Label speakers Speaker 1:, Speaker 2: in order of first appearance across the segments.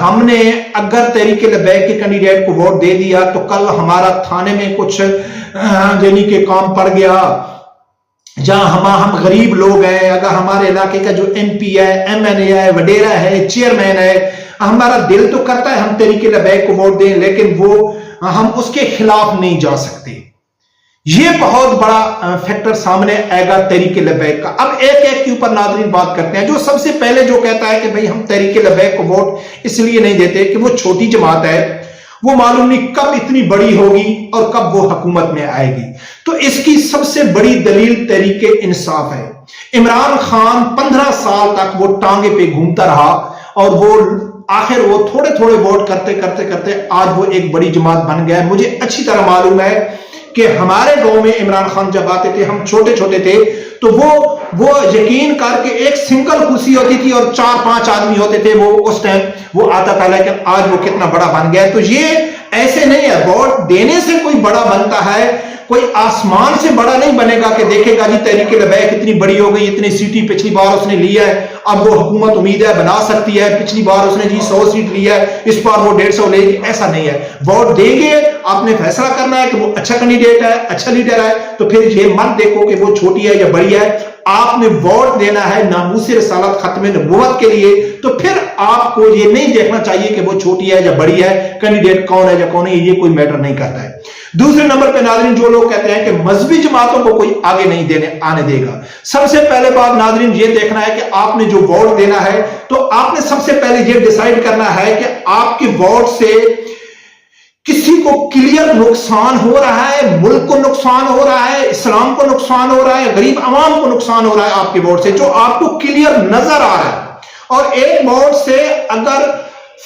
Speaker 1: ہم نے اگر تحریک لبیک کے کینڈیڈیٹ کو ووٹ دے دیا تو کل ہمارا تھانے میں کچھ یعنی کہ کام پڑ گیا، جہاں ہم غریب لوگ ہیں، اگر ہمارے علاقے کا جو ایم پی ہے، ایم این اے ہے، وڈیرا ہے، چیئرمین ہے، ہمارا دل تو کرتا ہے ہم تحریک لبیک کو ووٹ دیں، لیکن وہ ہم اس کے خلاف نہیں جا سکتے۔ یہ بہت بڑا فیکٹر سامنے آئے گا تحریک لبیک کا۔ اب ایک ایک کے اوپر ناظرین بات کرتے ہیں۔ جو سب سے پہلے جو کہتا ہے کہ بھئی ہم تحریک لبیک کو ووٹ اس لیے نہیں دیتے کہ وہ چھوٹی جماعت ہے، وہ معلوم نہیں کب اتنی بڑی ہوگی اور کب وہ حکومت میں آئے گی۔ تو اس کی سب سے بڑی دلیل تحریک انصاف ہے۔ عمران خان 15 سال تک وہ ٹانگے پہ گھومتا رہا اور وہ آخر وہ تھوڑے تھوڑے ووٹ کرتے کرتے کرتے آج وہ ایک بڑی جماعت بن گیا ہے۔ مجھے اچھی طرح معلوم ہے کہ ہمارے گاؤں میں عمران خان جب آتے تھے، ہم چھوٹے چھوٹے تھے، تو وہ یقین کر کے ایک سنگل کرسی ہوتی تھی اور 4-5 آدمی ہوتے تھے، وہ اس ٹائم وہ آتا تھا، لیکن آج وہ کتنا بڑا بن گیا ہے۔ تو یہ ایسے نہیں ہے، ووٹ دینے سے کوئی بڑا بنتا ہے، کوئی آسمان سے بڑا نہیں بنے گا کہ دیکھے گا جی تحریک لبیک اتنی بڑی ہو گئی، اتنی سیٹی پچھلی بار اس نے لیا ہے، اب وہ حکومت امید ہے بنا سکتی ہے، پچھلی بار اس نے جی 100 سیٹ لیا ہے، اس بار وہ 150 لے گی۔ ایسا نہیں ہے، ووٹ دیں گے، آپ نے فیصلہ کرنا ہے کہ وہ اچھا کینڈیڈیٹ ہے، اچھا لیڈر ہے، تو پھر یہ مت دیکھو کہ وہ چھوٹی ہے یا بڑی ہے، آپ نے ووٹ دینا ہے ناموس رسالت ختم نبوت کے لیے۔ تو پھر آپ کو یہ نہیں دیکھنا چاہیے کہ وہ چھوٹی ہے یا بڑی ہے، کینڈیڈیٹ کون ہے یا کون ہے، یہ کوئی میٹر نہیں کرتا ہے۔ دوسرے نمبر پہ ناظرین جو لوگ کہتے ہیں کہ مذہبی جماعتوں کو کوئی آگے نہیں آنے دے گا، سب سے پہلے بات ناظرین یہ دیکھنا ہے کہ آپ نے جو ووٹ دینا ہے تو آپ نے سب سے پہلے یہ ڈیسائیڈ کرنا ہے کہ آپ کے ووٹ سے کسی کو کلیئر نقصان ہو رہا ہے، ملک کو نقصان ہو رہا ہے، اسلام کو نقصان ہو رہا ہے، غریب عوام کو نقصان ہو رہا ہے آپ کے ووٹ سے، جو آپ کو کلیئر نظر آ رہا ہے۔ اور ایک ووٹ سے اگر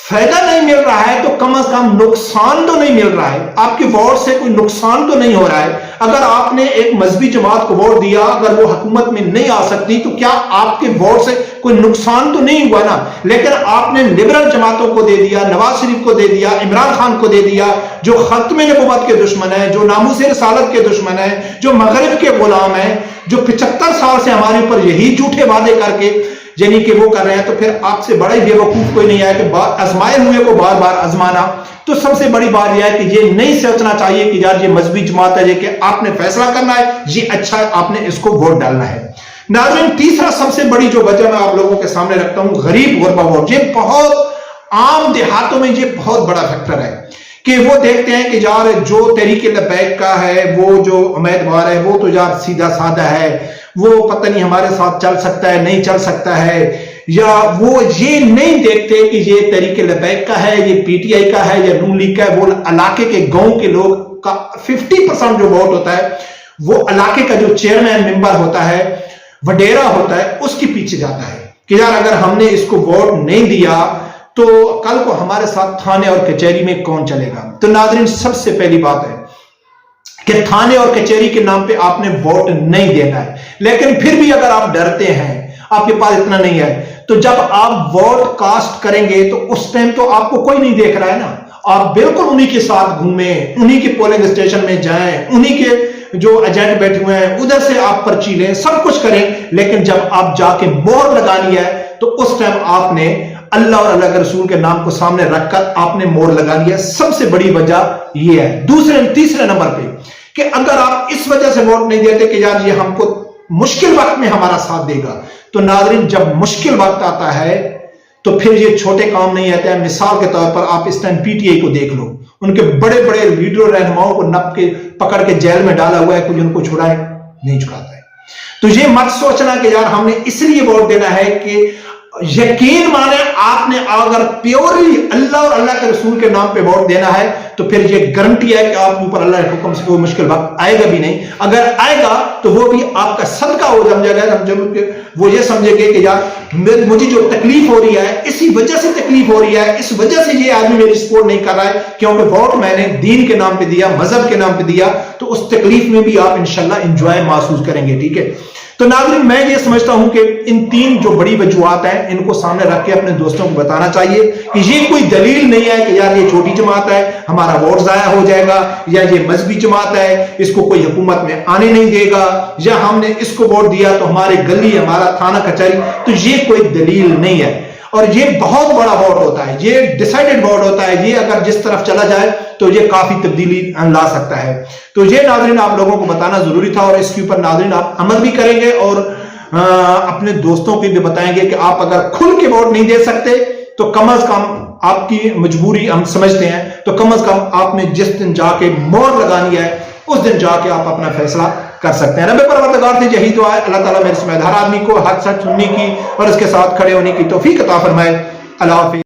Speaker 1: فائدہ نہیں مل رہا ہے تو کم از کم نقصان تو نہیں مل رہا ہے، آپ کے ووٹ سے کوئی نقصان تو نہیں ہو رہا ہے۔ اگر آپ نے ایک مذہبی جماعت کو ووٹ دیا، اگر وہ حکومت میں نہیں آ سکتی تو کیا آپ کے ووٹ سے کوئی نقصان تو نہیں ہوا نا؟ لیکن آپ نے لبرل جماعتوں کو دے دیا، نواز شریف کو دے دیا، عمران خان کو دے دیا، جو ختم نبوت کے دشمن ہیں، جو ناموس رسالت کے دشمن ہیں، جو مغرب کے غلام ہیں، جو 75 سال سے ہمارے اوپر یہی جھوٹے وعدے کر کے یعنی کہ وہ کر رہے ہیں، تو پھر آپ سے بڑا ہی بے وقوف کوئی نہیں ہے کہ آزمائے ہوئے کو بار بار آزمانا۔ تو سب سے بڑی بات یہ ہے کہ یہ نہیں سوچنا چاہیے کہ یار یہ مذہبی جماعت ہے، یہ کہ آپ نے فیصلہ کرنا ہے، یہ اچھا ہے، آپ نے اس کو ووٹ ڈالنا ہے۔ ناظرین تیسرا سب سے بڑی جو وجہ میں آپ لوگوں کے سامنے رکھتا ہوں، غریب غربا ووٹ۔ یہ بہت عام دیہاتوں میں یہ بہت بڑا فیکٹر ہے کہ وہ دیکھتے ہیں کہ یار جو تحریک لبیک کا ہے، وہ جو امیدوار ہے وہ تو یار سیدھا سادہ ہے، وہ پتہ نہیں ہمارے ساتھ چل سکتا ہے نہیں چل سکتا ہے، یا وہ یہ نہیں دیکھتے کہ یہ تحریک لبیک کا ہے، یہ پی ٹی آئی کا ہے یا نون لیگ کا ہے۔ وہ علاقے کے گاؤں کے لوگ کا 50% جو ووٹ ہوتا ہے وہ علاقے کا جو چیئرمین ممبر ہوتا ہے، وڈیرا ہوتا ہے، اس کے پیچھے جاتا ہے کہ یار اگر ہم نے اس کو ووٹ نہیں دیا تو کل کو ہمارے ساتھ تھانے اور کچہری میں کون چلے گا۔ تو ناظرین سب سے پہلی بات ہے کہ تھانے اور کچہری کے نام پہ آپ نے ووٹ نہیں دینا ہے، لیکن پھر بھی اگر آپ ڈرتے ہیں، آپ کے پاس اتنا نہیں ہے، تو جب آپ ووٹ کاسٹ کریں گے تو اس ٹائم تو آپ کو کوئی نہیں دیکھ رہا ہے نا، آپ بالکل انہی کے ساتھ گھومیں، انہی کے پولنگ اسٹیشن میں جائیں، انہی کے جو ایجنٹ بیٹھے ہوئے ہیں ادھر سے آپ پرچی لیں، سب کچھ کریں، لیکن جب آپ جا کے مہر لگانی ہے تو اس ٹائم آپ نے اللہ اور اللہ کے رسول کے نام کو سامنے رکھ کر آپ نے مہر لگانی ہے۔ سب سے بڑی وجہ یہ ہے۔ تیسرے نمبر پہ کہ اگر آپ اس وجہ سے ووٹ نہیں دیتے کہ یار یہ ہم کو مشکل وقت میں ہمارا ساتھ دے گا، تو ناظرین جب مشکل وقت آتا ہے تو پھر یہ چھوٹے کام نہیں آتے ہیں۔ مثال کے طور پر آپ اس ٹائم پی ٹی آئی کو دیکھ لو، ان کے بڑے بڑے لیڈروں رہنماؤں کو نپ کے پکڑ کے جیل میں ڈالا ہوا ہے، کوئی ان کو چھڑائے نہیں چھڑاتا ہے۔ تو یہ مت سوچنا کہ یار ہم نے اس لیے ووٹ دینا ہے کہ یقین مانے آپ نے اگر پیورلی اللہ اور اللہ کے رسول کے نام پہ ووٹ دینا ہے تو پھر یہ گارنٹی ہے کہ آپ کے اوپر اللہ کے حکم سے کوئی مشکل وقت آئے گا بھی نہیں۔ اگر آئے گا تو وہ بھی آپ کا صدقہ ہو سمجھے گا، وہ یہ سمجھے گے کہ یار مجھے جو تکلیف ہو رہی ہے اسی وجہ سے تکلیف ہو رہی ہے، اس وجہ سے یہ آدمی میری سپورٹ نہیں کر رہا ہے، کیونکہ ووٹ میں نے دین کے نام پہ دیا، مذہب کے نام پہ دیا، تو اس تکلیف میں بھی آپ انشاءاللہ انجوائے محسوس کریں گے۔ ٹھیک ہے، تو ناظرین میں یہ سمجھتا ہوں کہ ان تین جو بڑی وجوہات ہیں ان کو سامنے رکھ کے اپنے دوستوں کو بتانا چاہیے کہ یہ کوئی دلیل نہیں ہے کہ یار یہ چھوٹی جماعت ہے ہمارا ووٹ ضائع ہو جائے گا، یا یہ مذہبی جماعت ہے اس کو کوئی حکومت میں آنے نہیں دے گا، یا ہم نے اس کو ووٹ دیا تو ہمارے گلی ہمارا تھانہ کچہری، تو یہ کوئی دلیل نہیں ہے۔ اور یہ بہت بڑا ووٹ ہوتا ہے، یہ ڈیسائیڈڈ ووٹ ہوتا ہے، یہ اگر جس طرف چلا جائے تو یہ کافی تبدیلی لا سکتا ہے۔ تو یہ ناظرین آپ لوگوں کو بتانا ضروری تھا، اور اس کے اوپر ناظرین آپ عمل بھی کریں گے اور اپنے دوستوں کو بھی بتائیں گے کہ آپ اگر کھل کے ووٹ نہیں دے سکتے تو کم از کم آپ کی مجبوری ہم سمجھتے ہیں، تو کم از کم آپ نے جس دن جا کے مہر لگانی ہے اس دن جا کے آپ اپنا فیصلہ کر سکتے ہیں۔ رب پروردگار سے یہی دعا ہے، اللہ تعالیٰ میرے سمیت ہر آدمی کو حق سچ سننے کی اور اس کے ساتھ کھڑے ہونے کی توفیق عطا فرمائے۔ اللہ حافظ۔